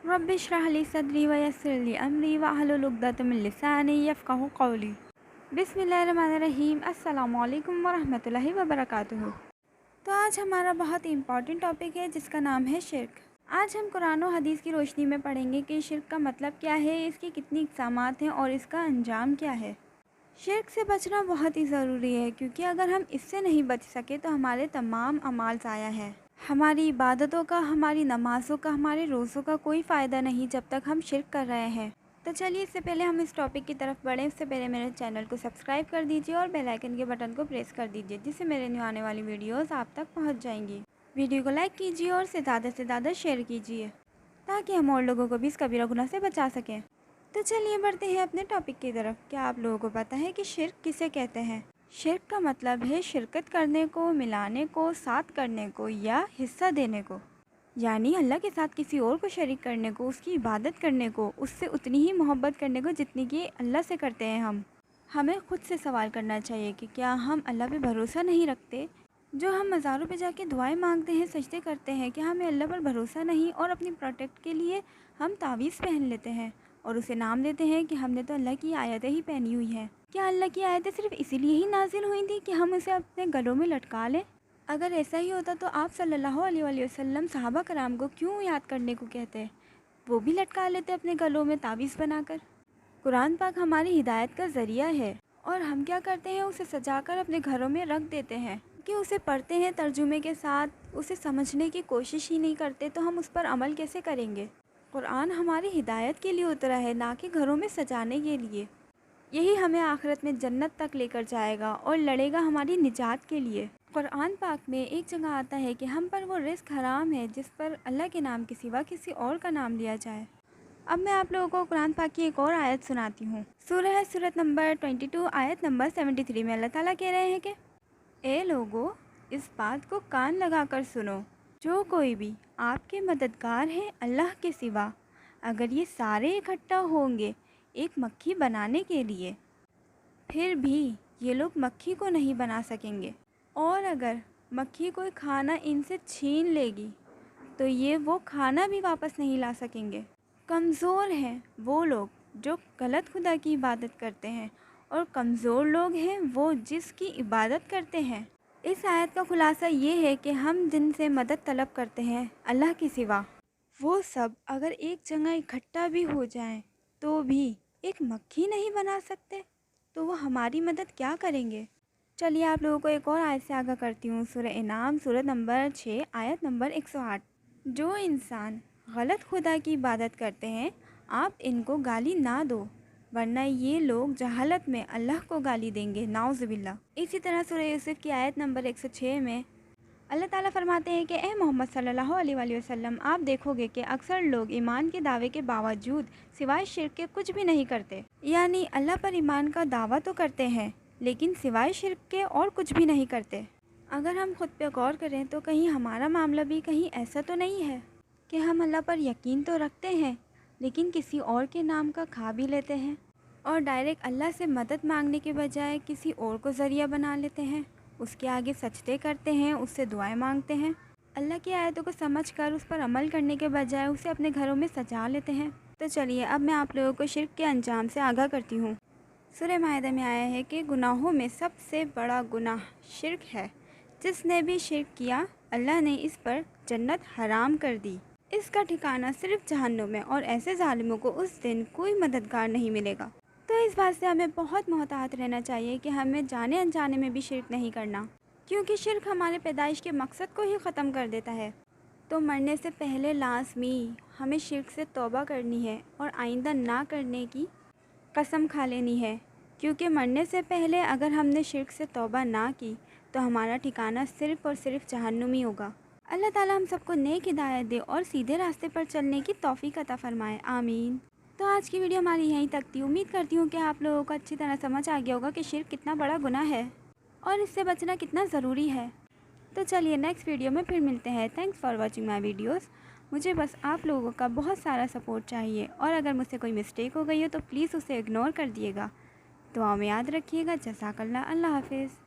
Rabbi इश्रह ली सदरी वयस्सिर ली अमरी वहलुल उक़दतम मिन लिसानी यफ़क़हू क़ौली। बिस्मिल्लाहिर्रहमानिर्रहीम। अस्सलामु अलैकुम वरहमतुल्लाहि वबरकातुहू। तो आज हमारा बहुत ही इम्पॉर्टेंट टॉपिक है जिसका नाम है शिर्क। आज हम कुरान और हदीस की रोशनी में पढ़ेंगे कि शिर्क का मतलब क्या है, इसकी कितनी इक़सामात हैं और इसका अंजाम क्या है। शिर्क से बचना बहुत ही ज़रूरी है क्योंकि अगर हम इससे नहीं बच सके तो हमारे तमाम अमाल ज़ाया हैं। हमारी इबादतों का, हमारी नमाज़ों का, हमारे रोज़ों का कोई फ़ायदा नहीं जब तक हम शिर्क कर रहे हैं। तो चलिए, इससे पहले हम इस टॉपिक की तरफ बढ़ें उससे पहले मेरे चैनल को सब्सक्राइब कर दीजिए और बेल आइकन के बटन को प्रेस कर दीजिए जिससे मेरे न्यू आने वाली वीडियोस आप तक पहुंच जाएंगी। वीडियो को लाइक कीजिए और से ज़्यादा शेयर कीजिए ताकि हम और लोगों को भी इस कबीरा गुनाह से बचा सकें। तो चलिए बढ़ते हैं अपने टॉपिक की तरफ। क्या आप लोगों को पता है कि शिर्क किसे कहते हैं? शिर्क का मतलब है शिरकत करने को, मिलाने को, साथ करने को या हिस्सा देने को, यानी अल्लाह के साथ किसी और को शरीक करने को, उसकी इबादत करने को, उससे उतनी ही मोहब्बत करने को जितनी कि अल्लाह से करते हैं हम। हमें ख़ुद से सवाल करना चाहिए कि क्या हम अल्लाह पे भरोसा नहीं रखते? जो हम मज़ारों पे जाके दुआएं मांगते हैं, सजदे करते हैं, क्या हमें अल्लाह पर भरोसा नहीं? और अपनी प्रोटेक्ट के लिए हम तावीज़ पहन लेते हैं और उसे नाम देते हैं कि हमने तो अल्लाह की आयतें ही पहनी हुई हैं। क्या अल्लाह की आयतें सिर्फ़ इसीलिए ही नाजिल हुई थी कि हम उसे अपने गलों में लटका लें? अगर ऐसा ही होता तो आप सल्लल्लाहु अलैहि वसल्लम सहाबा कराम को क्यों याद करने को कहते? वो भी लटका लेते अपने गलों में तावीज़ बनाकर। कुरान पाक हमारी हिदायत का ज़रिया है और हम क्या करते हैं, उसे सजाकर अपने घरों में रख देते हैं कि उसे पढ़ते हैं तर्जुमे के साथ, उसे समझने की कोशिश ही नहीं करते तो हम उस पर अमल कैसे करेंगे? कुरान हमारी हिदायत के लिए उतरा है, ना कि घरों में सजाने के लिए। यही हमें आखिरत में जन्नत तक लेकर जाएगा और लड़ेगा हमारी निजात के लिए। कुरान पाक में एक जगह आता है कि हम पर वो रिस्क हराम है जिस पर अल्लाह के नाम के सिवा किसी और का नाम लिया जाए। अब मैं आप लोगों को कुरान पाक की एक और आयत सुनाती हूँ। सूरत नंबर 22 आयत नंबर 73 में अल्लाह ताला कह रहे हैं कि ए लोगो, इस बात को कान लगा कर सुनो, जो कोई भी आपके मददगार हैं अल्लाह के सिवा, अगर ये सारे इकट्ठा होंगे एक मक्खी बनाने के लिए, फिर भी ये लोग मक्खी को नहीं बना सकेंगे, और अगर मक्खी कोई खाना इनसे छीन लेगी तो ये वो खाना भी वापस नहीं ला सकेंगे। कमज़ोर हैं वो लोग जो गलत खुदा की इबादत करते हैं, और कमज़ोर लोग हैं वो जिसकी इबादत करते हैं। इस आयत का खुलासा ये है कि हम जिनसे मदद तलब करते हैं अल्लाह के सिवा, वो सब अगर एक जगह इकट्ठा भी हो जाएं तो भी एक मक्खी नहीं बना सकते, तो वो हमारी मदद क्या करेंगे? चलिए आप लोगों को एक और आयत से आगाह करती हूँ। सूरह इनाम सूरत नंबर 6 आयत नंबर 108। जो इंसान गलत खुदा की इबादत करते हैं आप इनको गाली ना दो, वरना ये लोग जहालत में अल्लाह को गाली देंगे, नाउज़ुबिल्लाह। इसी तरह सूरह यूसुफ की आयत नंबर 106 में अल्लाह ताला फरमाते हैं कि ए मोहम्मद सल्लल्लाहु अलैहि वसल्लम, आप देखोगे कि अक्सर लोग ईमान के दावे के बावजूद सिवाय शिर्क के कुछ भी नहीं करते। यानी अल्लाह पर ईमान का दावा तो करते हैं लेकिन सिवाय शिर्क के और कुछ भी नहीं करते। अगर हम खुद पे गौर करें तो कहीं हमारा मामला भी कहीं ऐसा तो नहीं है कि हम अल्लाह पर यकीन तो रखते हैं लेकिन किसी और के नाम का खा भी लेते हैं और डायरेक्ट अल्लाह से मदद मांगने के बजाय किसी और को ज़रिया बना लेते हैं, उसके आगे सजदे करते हैं, उससे दुआएं मांगते हैं। अल्लाह की आयतों को समझकर उस पर अमल करने के बजाय उसे अपने घरों में सजा लेते हैं। तो चलिए अब मैं आप लोगों को शिर्क के अंजाम से आगाह करती हूँ। सूरह माइदा में आया है कि गुनाहों में सबसे बड़ा गुनाह शिर्क है। जिसने भी शिर्क किया अल्लाह ने इस पर जन्नत हराम कर दी, इसका ठिकाना सिर्फ जहन्नुम है और ऐसे जालिमों को उस दिन कोई मददगार नहीं मिलेगा। तो इस बात से हमें बहुत मोहतात रहना चाहिए कि हमें जाने अनजाने में भी शिर्क नहीं करना, क्योंकि शिर्क हमारे पैदाइश के मकसद को ही ख़त्म कर देता है। तो मरने से पहले लाजमी हमें शिर्क से तौबा करनी है और आइंदा ना करने की कसम खा लेनी है, क्योंकि मरने से पहले अगर हमने शिर्क से तौबा ना की तो हमारा ठिकाना सिर्फ़ और सिर्फ जहन्नुम ही होगा। अल्लाह ताला हम सबको नेक हिदायत दे और सीधे रास्ते पर चलने की तौफीक अता फरमाए, आमीन। तो आज की वीडियो हमारी यहीं तक थी। उम्मीद करती हूँ कि आप लोगों को अच्छी तरह समझ आ गया होगा कि शिर्क कितना बड़ा गुनाह है और इससे बचना कितना ज़रूरी है। तो चलिए नेक्स्ट वीडियो में फिर मिलते हैं। Thanks for watching my videos. मुझे बस आप लोगों का बहुत सारा सपोर्ट चाहिए और अगर मुझसे कोई मिस्टेक हो गई हो तो प्लीज़ उसे इग्नोर कर दिएगा। दुआ में याद रखिएगा। जज़ाकल्लाह। अल्लाह हाफ़िज़।